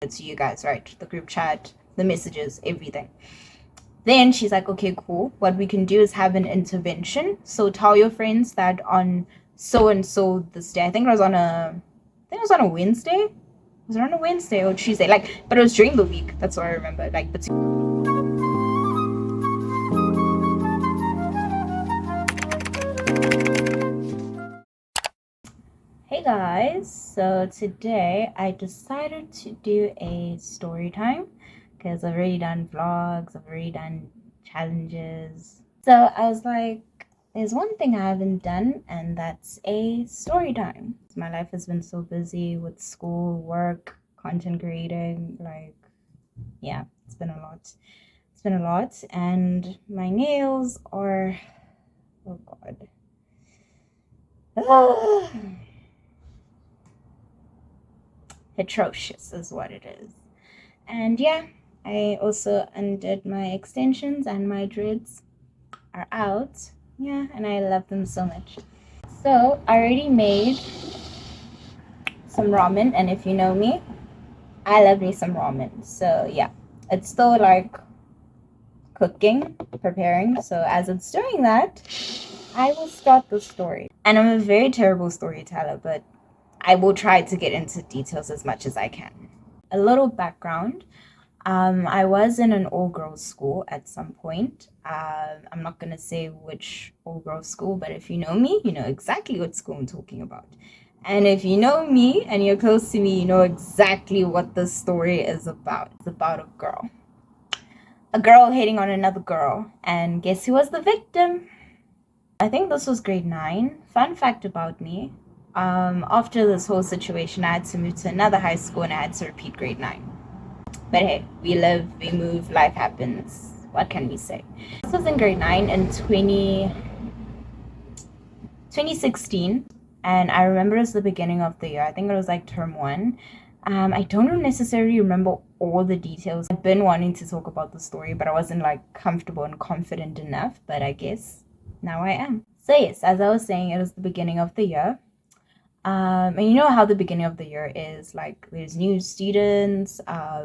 to you guys, right? The group chat, the messages, everything. Then she's like, okay, cool. What we can do is have an intervention. So tell your friends that on so and so this day. I think it was on a Wednesday. Was it on a Wednesday or Tuesday? Like, but it was during the week. That's what I remember. Like, hey guys, so today I decided to do a story time because I've already done vlogs, I've already done challenges. So I was like, there's one thing I haven't done, and that's a story time. My life has been so busy with school, work, content creating, like, yeah, it's been a lot. It's been a lot, and my nails are, oh God. Atrocious is what it is. And yeah, I also undid my extensions and my dreads are out. Yeah, and I love them so much. So I already made some ramen, and if you know me, I love me some ramen. So yeah, it's still like cooking, preparing. So as it's doing that, I will start the story. And I'm a very terrible storyteller, but I will try to get into details as much as I can. A little background. I was in an all-girls school at some point. I'm not going to say which all-girls school, but if you know me, you know exactly what school I'm talking about. And if you know me and you're close to me, you know exactly what this story is about. It's about a girl. A girl hating on another girl. And guess who was the victim? I think this was grade 9. Fun fact about me. After this whole situation, I had to move to another high school and I had to repeat grade 9. But hey, we live, we move, life happens. What can we say? This was in grade 9 in 2016. And I remember it was the beginning of the year. I think it was like term 1. I don't necessarily remember all the details. I've been wanting to talk about the story, but I wasn't like comfortable and confident enough. But I guess now I am. So yes, as I was saying, it was the beginning of the year. And you know how the beginning of the year is, like there's new students,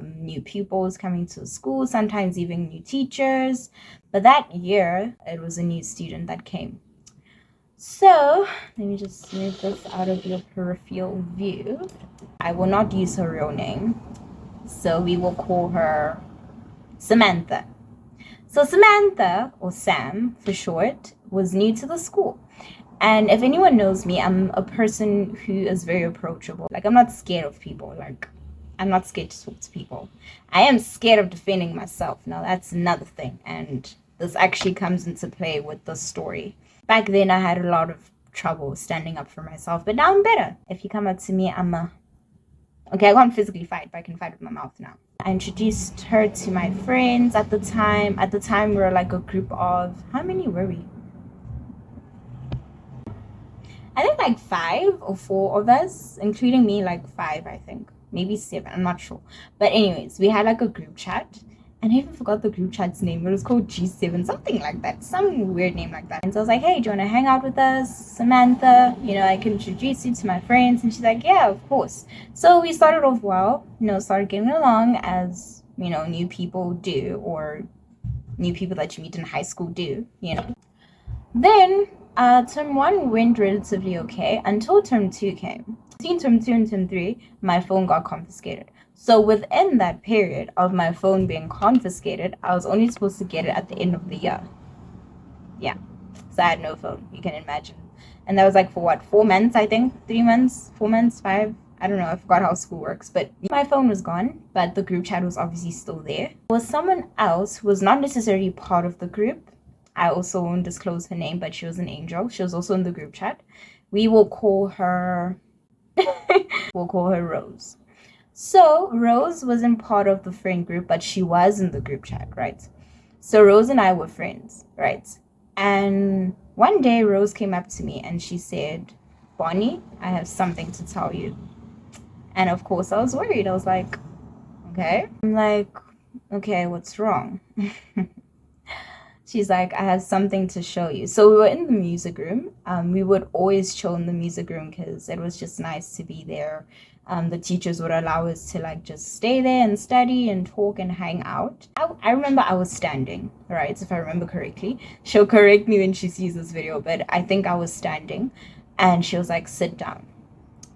new pupils coming to school, sometimes even new teachers. But that year, it was a new student that came. So let me just move this out of your peripheral view. I will not use her real name, so we will call her Samantha. So Samantha, or Sam for short, was new to the school. And if anyone knows me, I'm a person who is very approachable. Like, I'm not scared of people. Like, I'm not scared to talk to people. I am scared of defending myself. Now, that's another thing. And this actually comes into play with the story. Back then, I had a lot of trouble standing up for myself. But now I'm better. If you come up to me, okay, I can't physically fight, but I can fight with my mouth now. I introduced her to my friends at the time. At the time, we were like a group of, how many were we? I think like 5 or 4 of us, including me, like 5, I think. Maybe 7, I'm not sure. But anyways, we had like a group chat. And I even forgot the group chat's name. It was called G7, something like that. Some weird name like that. And so I was like, hey, do you want to hang out with us, Samantha? You know, I can introduce you to my friends. And she's like, yeah, of course. So we started off well, you know, started getting along as, you know, new people do, or new people that you meet in high school do, you know. Then term 1 went relatively okay until term 2 came. Between term 2 and term 3, my phone got confiscated. So within that period of my phone being confiscated, I was only supposed to get it at the end of the year. Yeah, so I had no phone, you can imagine. And that was like for what, 4 months, I think? 3 months, 4 months, 5? I don't know, I forgot how school works. But my phone was gone, but the group chat was obviously still there. There was someone else who was not necessarily part of the group. I also won't disclose her name, but she was an angel. She was also in the group chat. We will call her Rose. So Rose wasn't part of the friend group, but she was in the group chat, right? So Rose and I were friends, right? And one day Rose came up to me and she said, Bonnie, I have something to tell you. And of course I was worried. I was like, okay. I'm like, okay, what's wrong? She's like, I have something to show you. So we were in the music room. We would always chill in the music room because it was just nice to be there. The teachers would allow us to like just stay there and study and talk and hang out. I remember I was standing, right? If I remember correctly. She'll correct me when she sees this video, but I think I was standing, and she was like, sit down.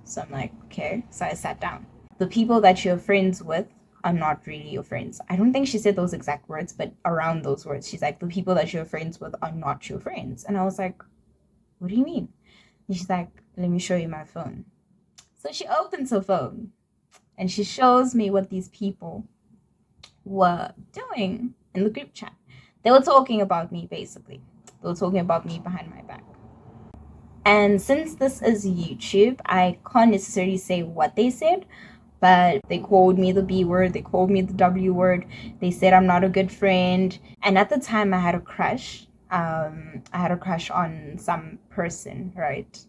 So I'm like, okay. So I sat down. The people that you're friends with are not really your friends. I don't think she said those exact words, but around those words. She's like, the people that you're friends with are not your friends. And I was like, what do you mean? And she's like, let me show you my phone. So she opens her phone and she shows me what these people were doing in the group chat. They were talking about me, basically. They were talking about me behind my back. And since this is YouTube, I can't necessarily say what they said, but they called me the B word, they called me the W word, they said I'm not a good friend. And at the time I had a crush. I had a crush on some person, right?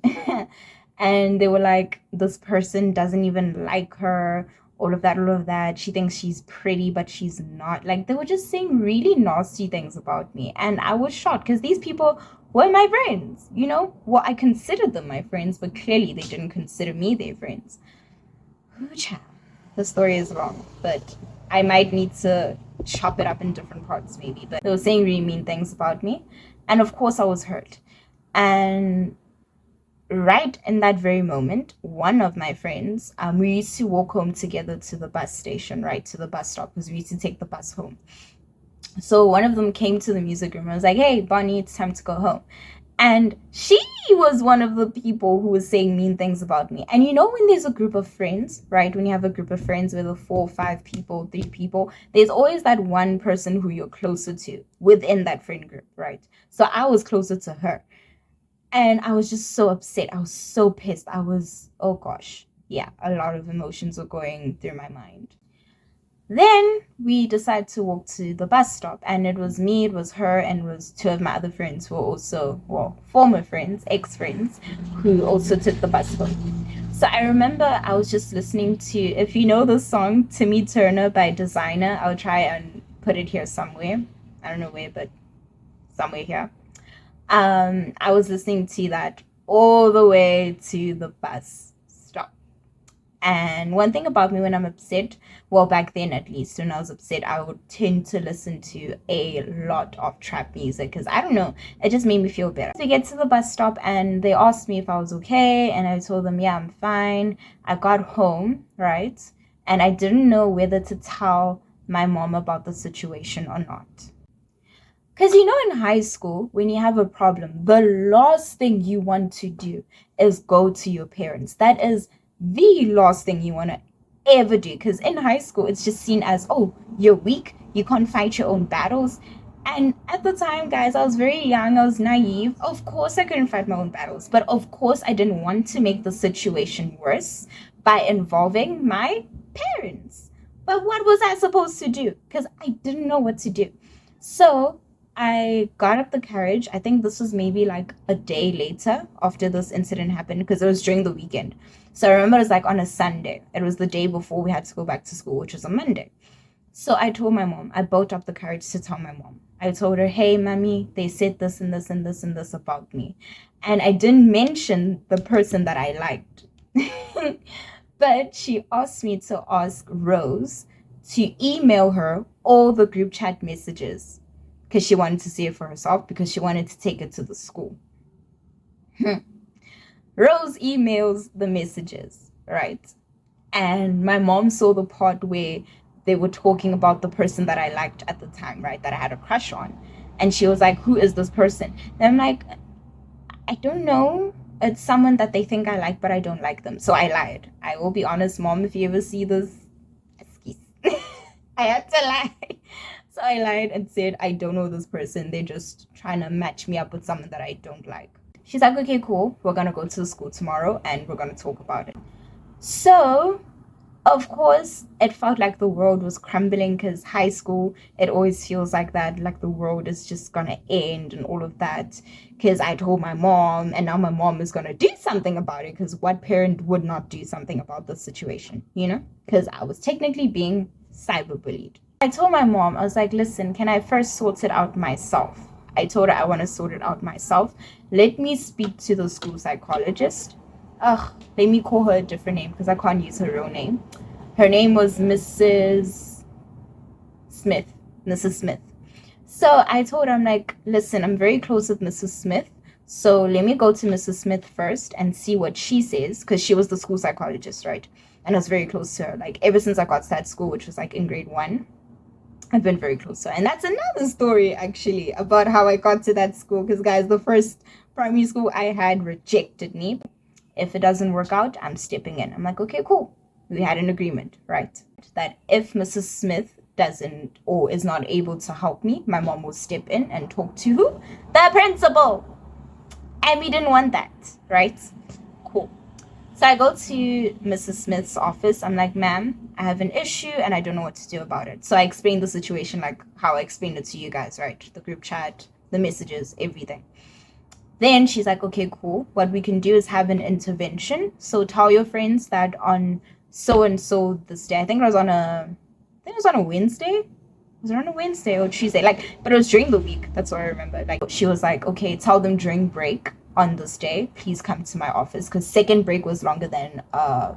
And they were like, this person doesn't even like her, all of that. She thinks she's pretty, but she's not. Like, they were just saying really nasty things about me. And I was shocked because these people were my friends, you know? Well, I considered them my friends, but clearly they didn't consider me their friends. The story is long, but I might need to chop it up in different parts maybe. But they were saying really mean things about me. And of course I was hurt. And right in that very moment, one of my friends, we used to walk home together to the bus station, right, to the bus stop, because we used to take the bus home. So one of them came to the music room and was like, hey, Bonnie, it's time to go home. And she was one of the people who was saying mean things about me. And you know, when there's a group of friends, right, when you have a group of friends with 4, 5 people, 3 people, there's always that one person who you're closer to within that friend group, right? So I was closer to her. And I was just so upset. I was so pissed. I was, oh gosh. Yeah, a lot of emotions were going through my mind. Then we decided to walk to the bus stop. And it was me, it was her, and it was 2 of my other friends who were also, well, former friends, ex-friends, who also took the bus home. So I remember I was just listening to, if you know the song Timmy Turner by Designer, I'll try and put it here somewhere. I don't know where, but somewhere here. I was listening to that all the way to the bus stop. And one thing about me when I'm upset, well, back then at least, when I was upset, I would tend to listen to a lot of trap music because I don't know, it just made me feel better. So we get to the bus stop and they asked me if I was okay, and I told them, yeah, I'm fine. I got home, right? And I didn't know whether to tell my mom about the situation or not. Because you know, in high school, when you have a problem, the last thing you want to do is go to your parents. That is the last thing you want to ever do. Because in high school, it's just seen as, oh, you're weak, you can't fight your own battles. And at the time, guys, I was very young, I was naive. Of course, I couldn't fight my own battles. But of course, I didn't want to make the situation worse by involving my parents. But what was I supposed to do? Because I didn't know what to do. So I got up the courage. I think this was maybe like a day later after this incident happened, because it was during the weekend. So I remember it was like on a Sunday. It was the day before we had to go back to school, which was a Monday. So I told my mom, I built up the courage to tell my mom. I told her, hey, mommy, they said this and this and this and this about me. And I didn't mention the person that I liked. But she asked me to ask Rose to email her all the group chat messages, because she wanted to see it for herself, because she wanted to take it to the school. Rose emails the messages, right? And my mom saw the part where they were talking about the person that I liked at the time, right? That I had a crush on. And she was like, who is this person? And I'm like, I don't know. It's someone that they think I like, but I don't like them. So I lied. I will be honest, Mom, if you ever see this, excuse. I had to lie. So I lied and said, I don't know this person. They're just trying to match me up with someone that I don't like. She's like, okay, cool. We're going to go to the school tomorrow and we're going to talk about it. So, of course, it felt like the world was crumbling, because high school, it always feels like that, like the world is just going to end and all of that. Because I told my mom, and now my mom is going to do something about it, because what parent would not do something about the situation, you know? Because I was technically being cyberbullied. I told my mom, I was like, listen, can I first sort it out myself? I told her I want to sort it out myself. Let me speak to the school psychologist. let me call her a different name because I can't use her real name. Her name was Mrs. Smith. Mrs. Smith. So I told her, I'm like, listen, I'm very close with Mrs. Smith. So let me go to Mrs. Smith first and see what she says, because she was the school psychologist, right? And I was very close to her. Like, ever since I got to that school, which was like in grade 1, I've been very close to her. And that's another story, actually, about how I got to that school. Because, guys, the first primary school I had rejected me. If it doesn't work out, I'm stepping in. I'm like, okay, cool. We had an agreement, right? That if Mrs. Smith doesn't or is not able to help me, my mom will step in and talk to who? The principal. And we didn't want that, right? Cool. So I go to Mrs. Smith's office. I'm like, ma'am, I have an issue and I don't know what to do about it. So I explained the situation like how I explained it to you guys, right? The group chat, the messages, everything. Then she's like, okay, cool. What we can do is have an intervention. So tell your friends that on so and so this day, I think it was on a Wednesday. Was it on a Wednesday or Tuesday? Like, but it was during the week. That's what I remember. Like, she was like, okay, tell them during break on this day, please come to my office, because second break was longer than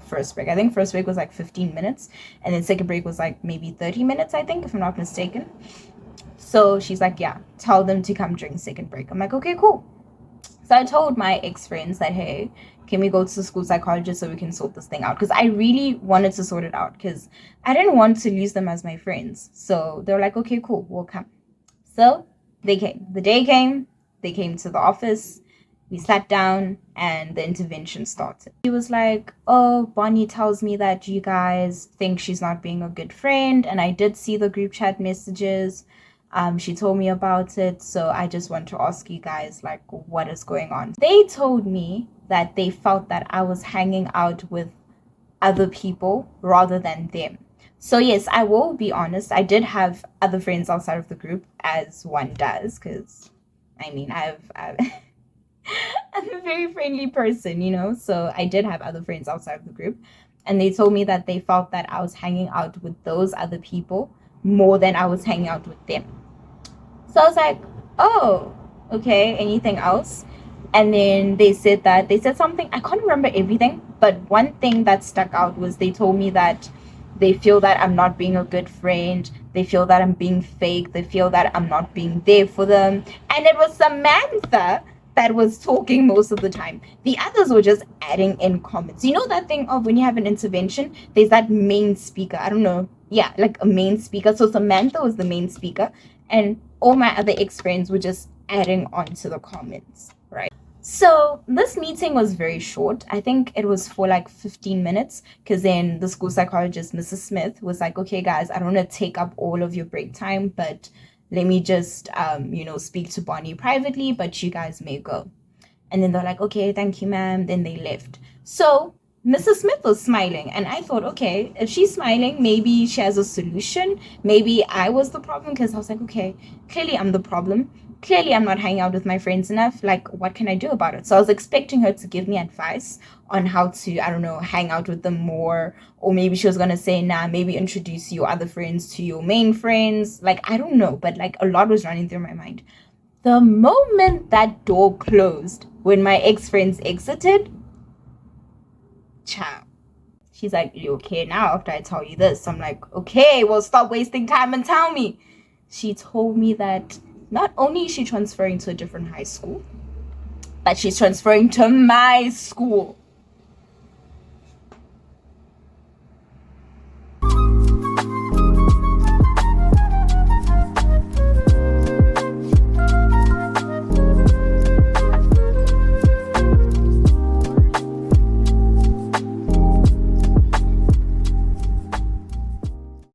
first break. I think first break was like 15 minutes, and then second break was like maybe 30 minutes, I think, if I'm not mistaken. So she's like, yeah, tell them to come during second break. I'm like, okay, cool. So I told my ex-friends that, hey, can we go to the school psychologist so we can sort this thing out? Because I really wanted to sort it out because I didn't want to lose them as my friends. So they were like, okay, cool, we'll come. So they came. The day came. They came to the office. We sat down and the intervention started. She was like, oh, Bonnie tells me that you guys think she's not being a good friend. And I did see the group chat messages. She told me about it. So I just want to ask you guys, like, what is going on? They told me that they felt that I was hanging out with other people rather than them. So yes, I will be honest. I did have other friends outside of the group, as one does, because I mean, I'm a very friendly person, you know. So I did have other friends outside of the group, and they told me that they felt that I was hanging out with those other people more than I was hanging out with them. So I was like, oh, okay, anything else? And then they said something, I can't remember everything, but one thing that stuck out was they told me that they feel that I'm not being a good friend. They feel that I'm being fake. They feel that I'm not being there for them. And it was Samantha that was talking most of the time. The others were just adding in comments. You know that thing of when you have an intervention, there's that main speaker. I don't know. Yeah, like a main speaker. So Samantha was the main speaker. And all my other ex-friends were just adding on to the comments, right? So this meeting was very short. I think it was for like 15 minutes, because then the school psychologist, Mrs. Smith, was like, okay, guys, I don't want to take up all of your break time, but let me just, speak to Bonnie privately, but you guys may go. And then they're like, okay, thank you, ma'am. Then they left. So Mrs. Smith was smiling, and I thought, okay, if she's smiling, maybe she has a solution. Maybe I was the problem, because I was like, okay, clearly I'm the problem. Clearly I'm not hanging out with my friends enough. Like, what can I do about it? So I was expecting her to give me advice on how to, I don't know, hang out with them more. Or maybe she was going to say, nah, maybe introduce your other friends to your main friends. Like, I don't know. But like a lot was running through my mind. The moment that door closed, when my ex-friends exited, ciao. She's like, you okay now after I tell you this? I'm like, okay, well, stop wasting time and tell me. She told me that not only is she transferring to a different high school, but she's transferring to my school.